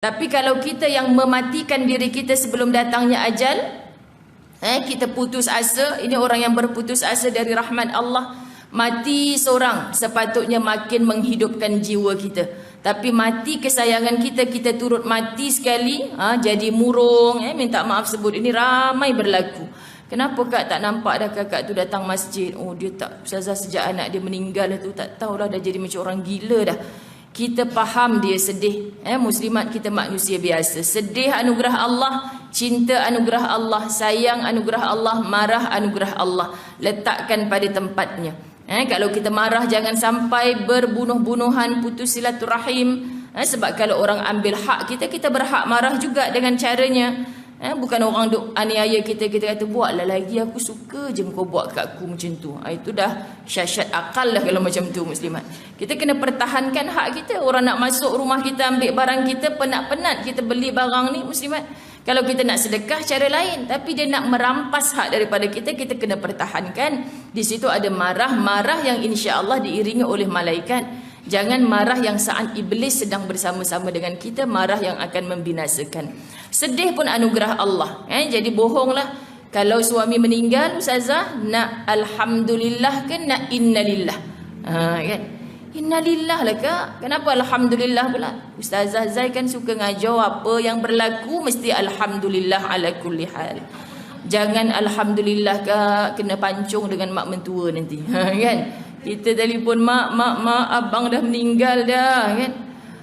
Tapi kalau kita yang mematikan diri kita sebelum datangnya ajal, kita putus asa, ini orang yang berputus asa dari rahmat Allah. Mati seorang sepatutnya makin menghidupkan jiwa kita. Tapi mati kesayangan kita, kita turut mati sekali, jadi murung, minta maaf sebut. Ini ramai berlaku. Kenapa kak tak nampak dah kakak tu datang masjid? Oh dia tak, Ustazah sejak anak dia meninggal tu tak tahulah dah jadi macam orang gila dah. Kita faham dia sedih. Muslimat kita manusia biasa. Sedih anugerah Allah, cinta anugerah Allah, sayang anugerah Allah, marah anugerah Allah. Letakkan pada tempatnya. Kalau kita marah jangan sampai berbunuh-bunuhan, putus silaturahim. Sebab kalau orang ambil hak kita, kita berhak marah juga dengan caranya. Bukan orang duk aniaya kita, kita kata buatlah lagi, aku suka je kau buat kat aku macam tu. Itu dah syasyat akal lah kalau macam tu muslimat. Kita kena pertahankan hak kita. Orang nak masuk rumah kita ambil barang kita, penat-penat kita beli barang ni muslimat. Kalau kita nak sedekah cara lain, tapi dia nak merampas hak daripada kita, kita kena pertahankan. Di situ ada marah-marah yang insya-Allah diiringi oleh malaikat. Jangan marah yang saat iblis sedang bersama-sama dengan kita, marah yang akan membinasakan. Sedih pun anugerah Allah. Jadi bohonglah. Kalau suami meninggal, ustazah, nak alhamdulillah ke nak innalillah? Kan? Innalillah lah kak. Kenapa alhamdulillah pula? Ustazah Zai kan suka ngajar apa yang berlaku mesti alhamdulillah ala kulli hal. Jangan alhamdulillah kak kena pancung dengan mak mentua nanti. Kan? Kita telefon mak, abang dah meninggal dah kan.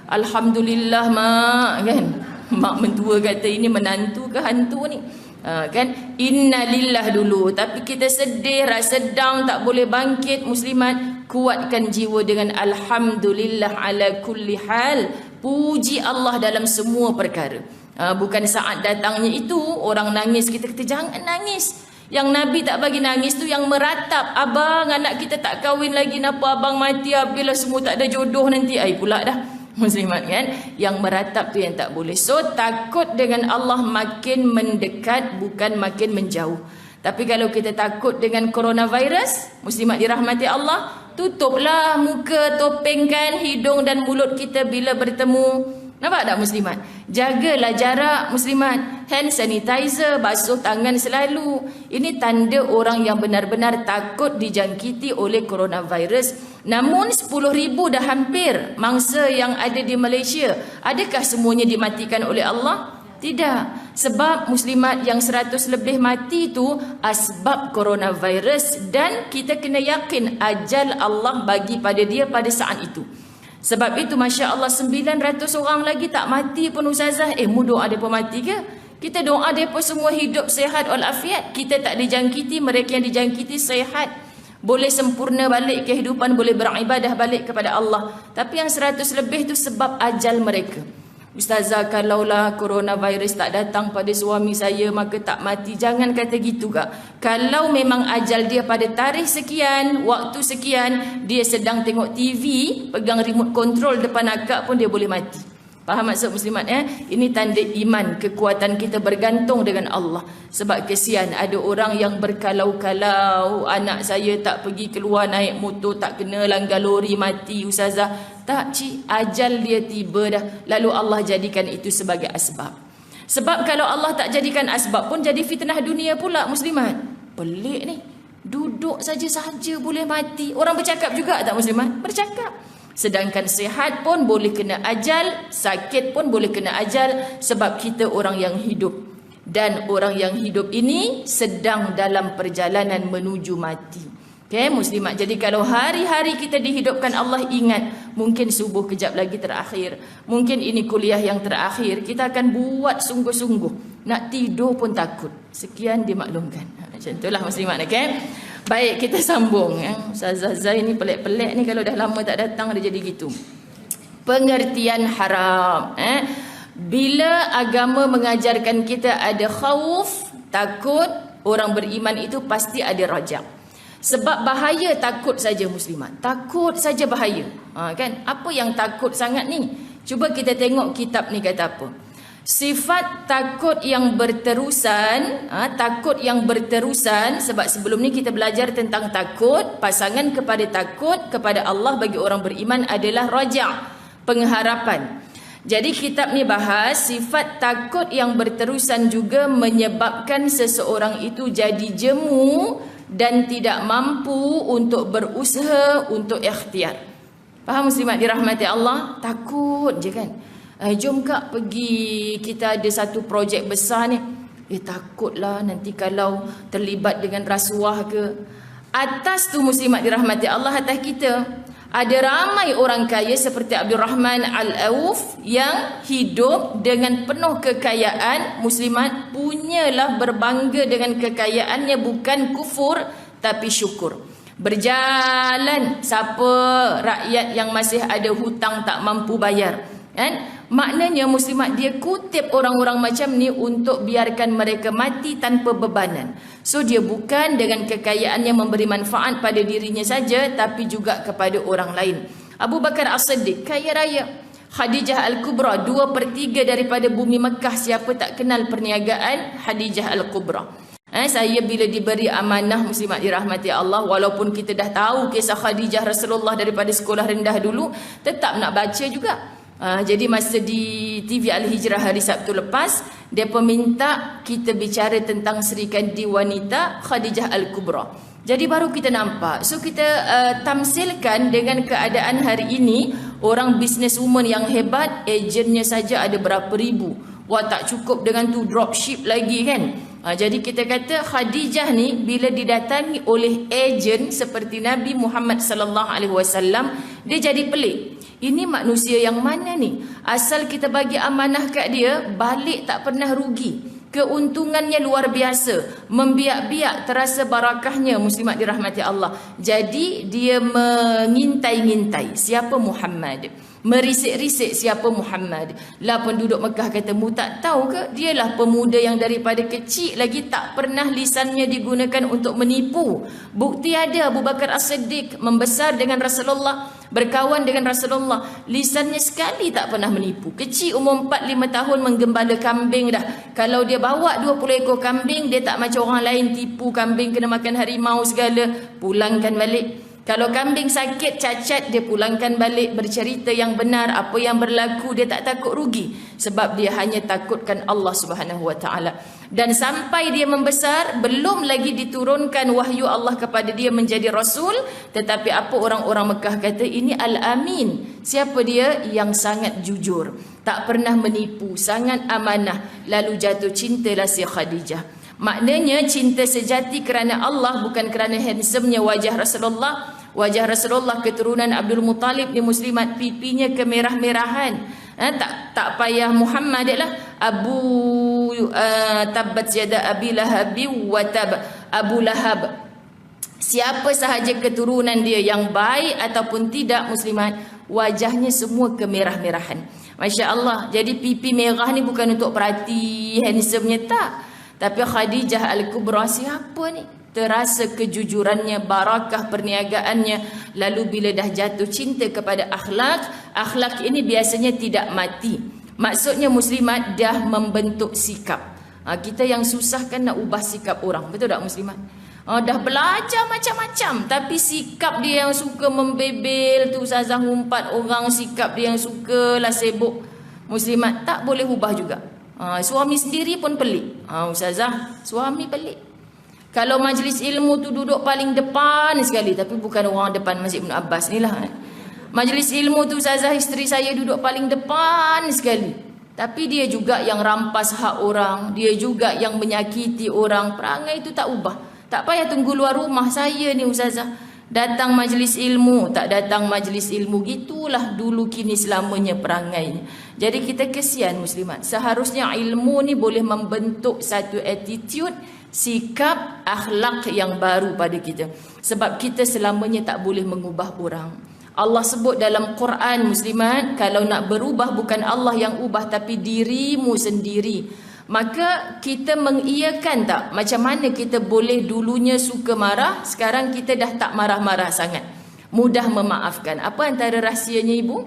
Alhamdulillah mak kan. Mak mentua kata ini menantu ke hantu ni? Kan innalillah dulu. Tapi kita sedih, rasa down, tak boleh bangkit muslimat. Kuatkan jiwa dengan alhamdulillah ala kulli hal. Puji Allah dalam semua perkara. Bukan saat datangnya itu orang nangis, kita kata jangan nangis. Yang Nabi tak bagi nangis tu yang meratap. Abang anak kita tak kahwin lagi, napa abang mati, habislah semua tak ada jodoh nanti. Pula dah muslimat kan. Yang meratap tu yang tak boleh. So takut dengan Allah makin mendekat, bukan makin menjauh. Tapi kalau kita takut dengan coronavirus, muslimat dirahmati Allah, tutuplah muka, topengkan hidung dan mulut kita bila bertemu. Nampak tak muslimat? Jagalah jarak muslimat. Hand sanitizer, basuh tangan selalu. Ini tanda orang yang benar-benar takut dijangkiti oleh coronavirus. Namun 10,000 dah hampir mangsa yang ada di Malaysia. Adakah semuanya dimatikan oleh Allah? Tidak. Sebab muslimat yang 100 lebih mati itu asbab coronavirus. Dan kita kena yakin ajal Allah bagi pada dia pada saat itu. Sebab itu Masya Allah 900 orang lagi tak mati pun ustazah. Mu doa mereka mati ke? Kita doa mereka semua hidup sehat walafiat. Kita tak dijangkiti, mereka yang dijangkiti sehat. Boleh sempurna balik kehidupan, boleh beribadah balik kepada Allah. Tapi yang 100 lebih tu sebab ajal mereka. Ustazah kalaulah coronavirus tak datang pada suami saya maka tak mati. Jangan kata gitu kak. Kalau memang ajal dia pada tarikh sekian, waktu sekian, dia sedang tengok TV, pegang remote control depan akak pun dia boleh mati. Faham maksud muslimat Ini tanda iman, kekuatan kita bergantung dengan Allah. Sebab kesian ada orang yang berkalau-kalau, anak saya tak pergi keluar naik motor, tak kena langgar lori, mati ustazah. Tak cik, ajal dia tiba dah. Lalu Allah jadikan itu sebagai asbab. Sebab kalau Allah tak jadikan asbab pun jadi fitnah dunia pula muslimat. Pelik ni. Duduk saja-saja boleh mati. Orang bercakap juga tak muslimat? Bercakap. Sedangkan sihat pun boleh kena ajal, sakit pun boleh kena ajal. Sebab kita orang yang hidup. Dan orang yang hidup ini sedang dalam perjalanan menuju mati. Okay, muslimat. Jadi kalau hari-hari kita dihidupkan Allah, ingat mungkin subuh kejap lagi terakhir. Mungkin ini kuliah yang terakhir. Kita akan buat sungguh-sungguh. Nak tidur pun takut. Sekian dimaklumkan. Macam itulah muslimat. Okay? Baik, kita sambung. Ustazah Zai ni pelik-pelik ni, kalau dah lama tak datang dia jadi gitu. Pengertian haram. Bila agama mengajarkan kita ada khauf, takut, orang beriman itu pasti ada rajak. Sebab bahaya takut saja muslimat. Takut saja bahaya. Kan? Apa yang takut sangat ni? Cuba kita tengok kitab ni kata apa. Sifat takut yang berterusan, takut yang berterusan, sebab sebelum ni kita belajar tentang takut, pasangan kepada takut kepada Allah bagi orang beriman adalah raja', pengharapan. Jadi kitab ni bahas sifat takut yang berterusan juga menyebabkan seseorang itu jadi jemu dan tidak mampu untuk berusaha untuk ikhtiar. Faham muslimat dirahmati Allah? Takut je kan. Jom kak pergi, kita ada satu projek besar ni. Takutlah nanti kalau terlibat dengan rasuah ke. Atas tu muslimat dirahmati Allah, atas kita ada ramai orang kaya seperti Abdul Rahman Al-Auf yang hidup dengan penuh kekayaan. Muslimat punyalah berbangga dengan kekayaannya, bukan kufur tapi syukur. Berjalan siapa rakyat yang masih ada hutang tak mampu bayar, kan? Maknanya muslimat dia kutip orang-orang macam ni untuk biarkan mereka mati tanpa bebanan. So dia bukan dengan kekayaannya memberi manfaat pada dirinya saja, tapi juga kepada orang lain. Abu Bakar As-Siddiq kaya raya. Khadijah Al-Kubra 2/3 daripada bumi Mekah. Siapa tak kenal perniagaan Khadijah Al-Kubra? Saya bila diberi amanah muslimat dirahmati Allah, walaupun kita dah tahu kisah Khadijah Rasulullah daripada sekolah rendah dulu, tetap nak baca juga. Jadi masa di TV Al-Hijrah hari Sabtu lepas, dia minta kita bicara tentang Sri Kandi Wanita Khadijah Al-Kubra. Jadi baru kita nampak. So kita tamsilkan dengan keadaan hari ini. Orang businesswoman yang hebat, ejennya saja ada berapa ribu. Wah, tak cukup dengan tu dropship lagi kan. Jadi kita kata Khadijah ni bila didatangi oleh ejen seperti Nabi Muhammad sallallahu alaihi wasallam, dia jadi pelik. Ini manusia yang mana ni? Asal kita bagi amanah kat dia, balik tak pernah rugi. Keuntungannya luar biasa. Membiak-biak, terasa barakahnya muslimat dirahmati Allah. Jadi dia mengintai-ngintai siapa Muhammad. Merisik-risik siapa Muhammad. Lah penduduk Mekah kata, mu tak tahu ke? Dialah pemuda yang daripada kecil lagi tak pernah lisannya digunakan untuk menipu. Bukti ada, Abu Bakar As-Siddiq membesar dengan Rasulullah, berkawan dengan Rasulullah, lisannya sekali tak pernah menipu. Kecil umur 4-5 tahun menggembala kambing dah. Kalau dia bawa 20 ekor kambing, dia tak macam orang lain tipu kambing kena makan harimau segala, pulangkan balik. Kalau kambing sakit, cacat, dia pulangkan balik, bercerita yang benar, apa yang berlaku, dia tak takut rugi. Sebab dia hanya takutkan Allah Subhanahu Wa Taala. Dan sampai dia membesar, belum lagi diturunkan wahyu Allah kepada dia menjadi Rasul. Tetapi apa orang-orang Mekah kata, ini Al-Amin. Siapa dia? Yang sangat jujur, tak pernah menipu, sangat amanah. Lalu jatuh cintalah si Khadijah. Maknanya cinta sejati kerana Allah, bukan kerana handsomenya wajah Rasulullah. Wajah Rasulullah keturunan Abdul Muttalib ni muslimat, pipinya kemerah-merahan. Tak payah Muhammad lah. Tabbat yada Abi Lahab wa tab. Abu Lahab, siapa sahaja keturunan dia yang baik ataupun tidak muslimat, wajahnya semua kemerah-merahan. Masya Allah. Jadi pipi merah ni bukan untuk perhati handsomenya, tak. Tapi Khadijah Al-Kubra siapa ni? Terasa kejujurannya, barakah perniagaannya. Lalu bila dah jatuh cinta kepada akhlak, akhlak ini biasanya tidak mati. Maksudnya muslimat dah membentuk sikap. Kita yang susah kan nak ubah sikap orang. Betul tak muslimat? Dah belajar macam-macam, tapi sikap dia yang suka membebel tu, Ustazah umpat orang, sikap dia yang suka lah sibuk. Muslimat tak boleh ubah juga. Suami sendiri pun pelik. Ustazah, suami pelik. Kalau majlis ilmu tu duduk paling depan sekali, tapi bukan orang depan Masjid Ibn Abbas ni lah. Majlis ilmu tu Ustazah, isteri saya duduk paling depan sekali, tapi dia juga yang rampas hak orang, dia juga yang menyakiti orang. Perangai itu tak ubah. Tak payah tunggu luar rumah saya ni Ustazah, datang majlis ilmu, tak datang majlis ilmu, gitulah dulu kini selamanya perangainya. Jadi kita kesian muslimat. Seharusnya ilmu ni boleh membentuk satu attitude, sikap, akhlak yang baru pada kita. Sebab kita selamanya tak boleh mengubah orang. Allah sebut dalam Quran muslimat, kalau nak berubah bukan Allah yang ubah tapi dirimu sendiri. Maka kita mengiyakan tak? Macam mana kita boleh dulunya suka marah, sekarang kita dah tak marah-marah sangat, mudah memaafkan. Apa antara rahsianya ibu?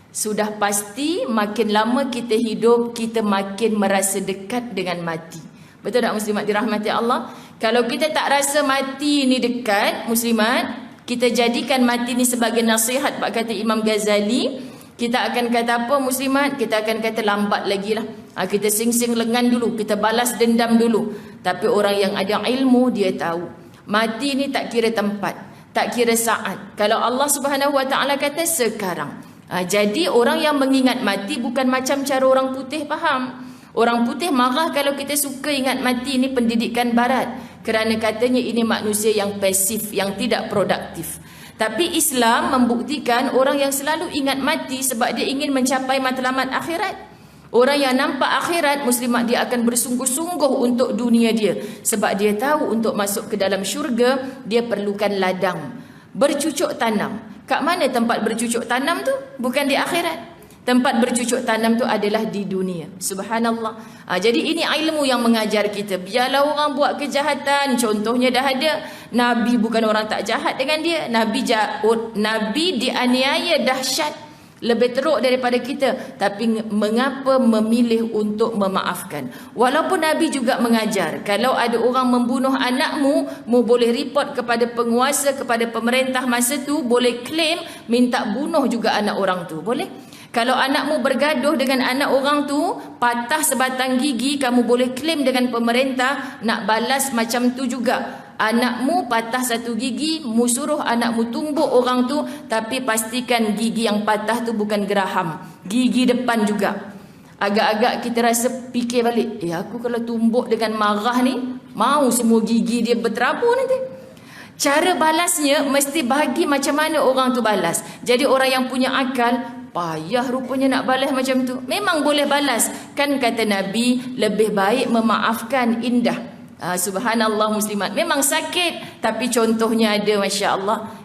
Sudah pasti makin lama kita hidup, kita makin merasa dekat dengan mati. Betul tak muslimat dirahmati Allah? Kalau kita tak rasa mati ni dekat muslimat, kita jadikan mati ni sebagai nasihat. Pak kata Imam Ghazali, Kita akan kata apa muslimat? Kita akan kata lambat lagi lah. Kita sing-sing lengan dulu, kita balas dendam dulu. Tapi orang yang ada ilmu, dia tahu mati ni tak kira tempat, tak kira saat. Kalau Allah Subhanahu Wa Taala kata sekarang. Jadi orang yang mengingat mati bukan macam cara orang putih faham. Orang putih marah kalau kita suka ingat mati. Ini pendidikan barat. Kerana katanya ini manusia yang pasif, yang tidak produktif. Tapi Islam membuktikan orang yang selalu ingat mati sebab dia ingin mencapai matlamat akhirat. Orang yang nampak akhirat, muslimat, dia akan bersungguh-sungguh untuk dunia dia. Sebab dia tahu untuk masuk ke dalam syurga, dia perlukan ladang. Bercucuk tanam. Kat mana tempat bercucuk tanam tu? Bukan di akhirat. Tempat bercucuk tanam tu adalah di dunia. Subhanallah. Jadi ini ilmu yang mengajar kita. Biarlah orang buat kejahatan. Contohnya dah ada. Nabi bukan orang tak jahat dengan dia. Nabi dianiaya dahsyat. Lebih teruk daripada kita. Tapi mengapa memilih untuk memaafkan? Walaupun Nabi juga mengajar. Kalau ada orang membunuh anakmu, mu boleh report kepada penguasa, kepada pemerintah masa tu. Boleh claim, minta bunuh juga anak orang tu. Boleh? Kalau anakmu bergaduh dengan anak orang tu, patah sebatang gigi, kamu boleh claim dengan pemerintah, nak balas macam tu juga. Anakmu patah satu gigi, mu suruh anakmu tumbuk orang tu, tapi pastikan gigi yang patah tu bukan geraham, gigi depan juga. Agak-agak kita rasa fikir balik, aku kalau tumbuk dengan marah ni, mau semua gigi dia berterabur nanti. Cara balasnya mesti bagi macam mana orang tu balas. Jadi orang yang punya akal, payah rupanya nak balas macam tu. Memang boleh balas. Kan kata Nabi, lebih baik memaafkan indah. Subhanallah muslimat. Memang sakit, tapi contohnya ada, Masya Allah.